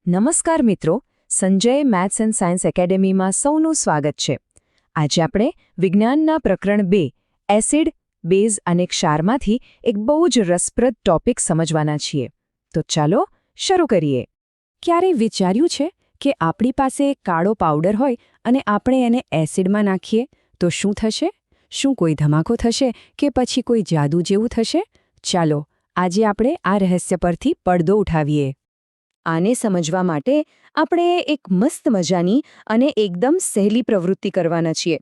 નમસ્કાર મિત્રો, Sanjay maths and science એકેડેમીમાં સૌનું સ્વાગત છે. આજે આપણે વિજ્ઞાનના પ્રકરણ 2 એસિડ, બેઝ અને ક્ષારમાંથી એક બહુ જ રસપ્રદ ટોપિક સમજવાના છીએ. તો ચાલો શરૂ કરીએ. ક્યારેય વિચાર્યું છે કે આપણી પાસે કાળો પાવડર હોય અને આપણે એને એસિડમાં નાખીએ તો શું થશે? શું કોઈ ધમાકો થશે કે પછી કોઈ જાદુ જેવું થશે? ચાલો આજે આપણે આ રહસ્ય પરથી પડદો ઉઠાવીએ. આને સમજવા માટે આપણે એક મસ્ત મજાની અને એકદમ સહેલી પ્રવૃત્તિ કરવાના છીએ.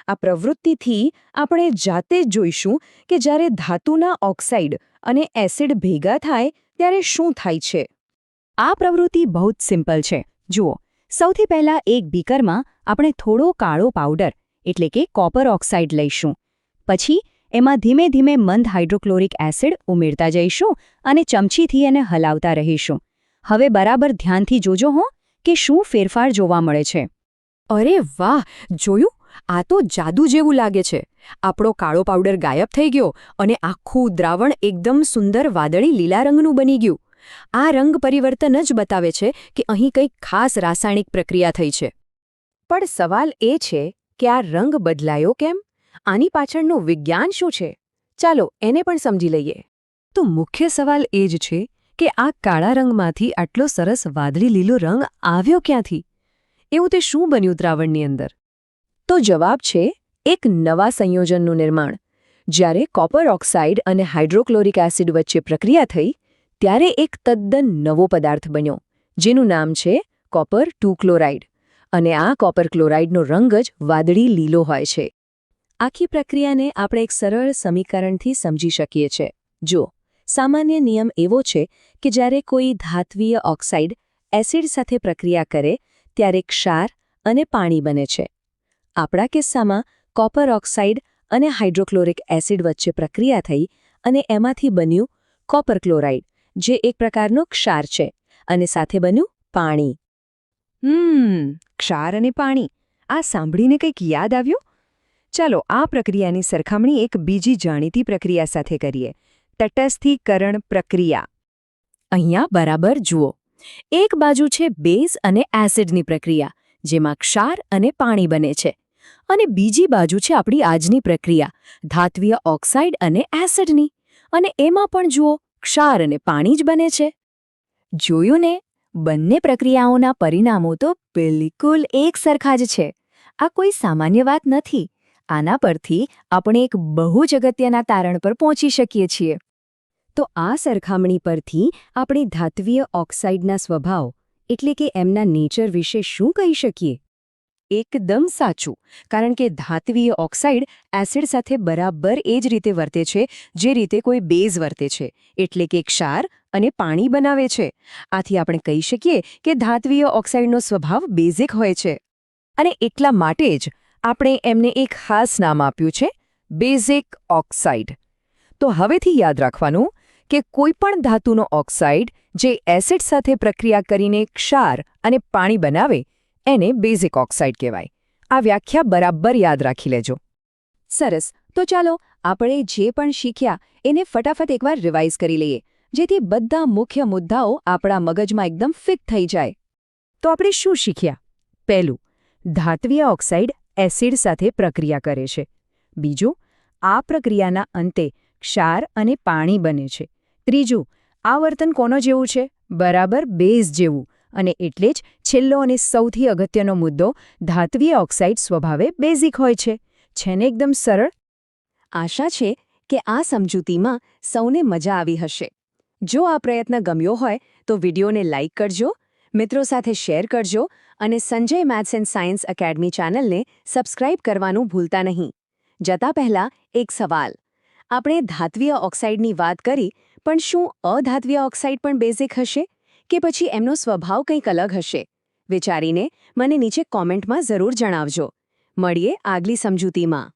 આ પ્રવૃત્તિથી આપણે જાતે જ જોઈશું કે જ્યારે ધાતુના ઓક્સાઇડ અને એસિડ ભેગા થાય ત્યારે શું થાય છે. આ પ્રવૃત્તિ બહુ જ સિમ્પલ છે. જુઓ, સૌથી પહેલાં એક બીકરમાં આપણે થોડો કાળો પાવડર એટલે કે કોપર ઓક્સાઇડ લઈશું. પછી એમાં ધીમે ધીમે મંદ હાઇડ્રોક્લોરિક એસિડ ઉમેરતા જઈશું અને ચમચીથી એને હલાવતા રહીશું. હવે બરાબર ધ્યાનથી જોજો હો કે શું ફેરફાર જોવા મળે છે. અરે વાહ, જોયું? આ તો જાદુ જેવું લાગે છે. આપણો કાળો પાવડર ગાયબ થઈ ગયો અને આખું દ્રાવણ એકદમ સુંદર વાદળી લીલા રંગનું બની ગયું. આ રંગ પરિવર્તન જ બતાવે છે કે અહીં કંઈક ખાસ રાસાયણિક પ્રક્રિયા થઈ છે. પણ સવાલ એ છે કે આ રંગ બદલાયો કેમ? આની પાછળનું વિજ્ઞાન શું છે? ચાલો એને પણ સમજી લઈએ. તો મુખ્ય સવાલ એ જ છે કે આ કાળા રંગમાંથી આટલો સરસ વાદળી લીલો રંગ આવ્યો ક્યાંથી? એવું તે શું બન્યું દ્રાવણની અંદર? તો જવાબ છે એક નવા સંયોજનનું નિર્માણ. જ્યારે કોપર ઓક્સાઇડ અને હાઇડ્રોક્લોરિક એસિડ વચ્ચે પ્રક્રિયા થઈ ત્યારે એક તદ્દન નવો પદાર્થ બન્યો, જેનું નામ છે કોપર 2 ક્લોરાઇડ. અને આ કોપર ક્લોરાઇડનો રંગ જ વાદળી લીલો હોય છે. આખી પ્રક્રિયાને આપણે એક સરળ સમીકરણથી સમજી શકીએ છીએ. જો સામાન્ય નિયમ એવો છે કે જ્યારે કોઈ ધાત્વીય ઓક્સાઇડ એસિડ સાથે પ્રક્રિયા કરે ત્યારે ક્ષાર અને પાણી બને છે. આપણા કિસ્સામાં કોપર ઓક્સાઇડ અને હાઇડ્રોક્લોરિક એસિડ વચ્ચે પ્રક્રિયા થઈ અને એમાંથી બન્યું કોપર ક્લોરાઇડ, જે એક પ્રકારનો ક્ષાર છે, અને સાથે બન્યું પાણી. ક્ષાર અને પાણી, આ સાંભળીને કંઈક યાદ આવ્યું? ચાલો આ પ્રક્રિયાની સરખામણી એક બીજી જાણીતી પ્રક્રિયા સાથે કરીએ, તટસ્થીકરણ પ્રક્રિયા. અહીંયા બરાબર જુઓ. એક બાજુ છે બેઝ અને એસિડની પ્રક્રિયા, જેમાં ક્ષાર અને પાણી બને છે, અને બીજી બાજુ છે આપણી આજની પ્રક્રિયા, ધાત્વીય ઓક્સાઇડ અને એસિડની. અને એમાં પણ જુઓ, ક્ષાર અને પાણી જ બને છે. જોયું ને? બંને પ્રક્રિયાઓના પરિણામો તો બિલકુલ એક સરખા જ છે. આ કોઈ સામાન્ય વાત નથી. આના પરથી આપણે એક બહુ જ અગત્યના તારણ પર પહોંચી શકીએ છીએ. તો આ સરખામણી પરથી આપણે ધાત્વીય ઓક્સાઇડના સ્વભાવ એટલે કે એમના નેચર વિશે શું કહી શકીએ? એકદમ સાચું, કારણ કે ધાત્વીય ઓક્સાઇડ એસિડ સાથે બરાબર એ જ રીતે વર્તે છે જે રીતે કોઈ બેઝ વર્તે છે, એટલે કે ક્ષાર અને પાણી બનાવે છે. આથી આપણે કહી શકીએ કે ધાત્વીય ઓક્સાઇડનો સ્વભાવ બેઝિક હોય છે. અને એટલા માટે જ આપણે એમને એક ખાસ નામ આપ્યું છે, બેઝિક ઓક્સાઇડ. તો હવેથી યાદ રાખવાનું કે કોઈપણ ધાતુનો ઓક્સાઇડ જે એસિડ સાથે પ્રક્રિયા કરીને ક્ષાર અને પાણી બનાવે એને બેઝિક ઓક્સાઇડ કહેવાય. આ વ્યાખ્યા બરાબર યાદ રાખી લેજો. સરસ, તો ચાલો આપણે જે પણ શીખ્યા એને ફટાફટ એકવાર રિવાઇઝ કરી લઈએ, જેથી બધા મુખ્ય મુદ્દાઓ આપણા મગજમાં એકદમ ફિટ થઈ જાય. તો આપણે શું શીખ્યા? પહેલું, ધાત્વીય ઓક્સાઇડ એસિડ સાથે પ્રક્રિયા કરે છે. બીજું, આ પ્રક્રિયાના અંતે ક્ષાર અને પાણી બને છે. ત્રીજું, આ વર્તન કોનો જેવું છે? બરાબર બેઝ જેવું. અને એટલે જ છેલ્લો અને સૌથી અગત્યનો મુદ્દો, ધાત્વીય ઓક્સાઇડ સ્વભાવે બેઝિક હોય છે. છે ને એકદમ સરળ? આશા છે કે આ સમજૂતીમાં સૌને મજા આવી હશે. જો આ પ્રયત્ન ગમ્યો હોય તો વિડીયોને લાઇક કરજો, મિત્રો સાથે શેર કરજો અને Sanjay maths and science academy ચેનલને સબસ્ક્રાઇબ કરવાનું ભૂલતા નહીં. જતા પહેલાં એક સવાલ. આપણે ધાત્વીય ઓક્સાઇડની વાત કરી, પણ શું અધાત્વીય ઓક્સાઇડ પણ બેઝિક હશે કે પછી એમનો સ્વભાવ કંઈક અલગ હશે? વિચારીને મને નીચે કોમેન્ટમાં જરૂર જણાવજો. મળીએ આગલી સમજૂતીમાં.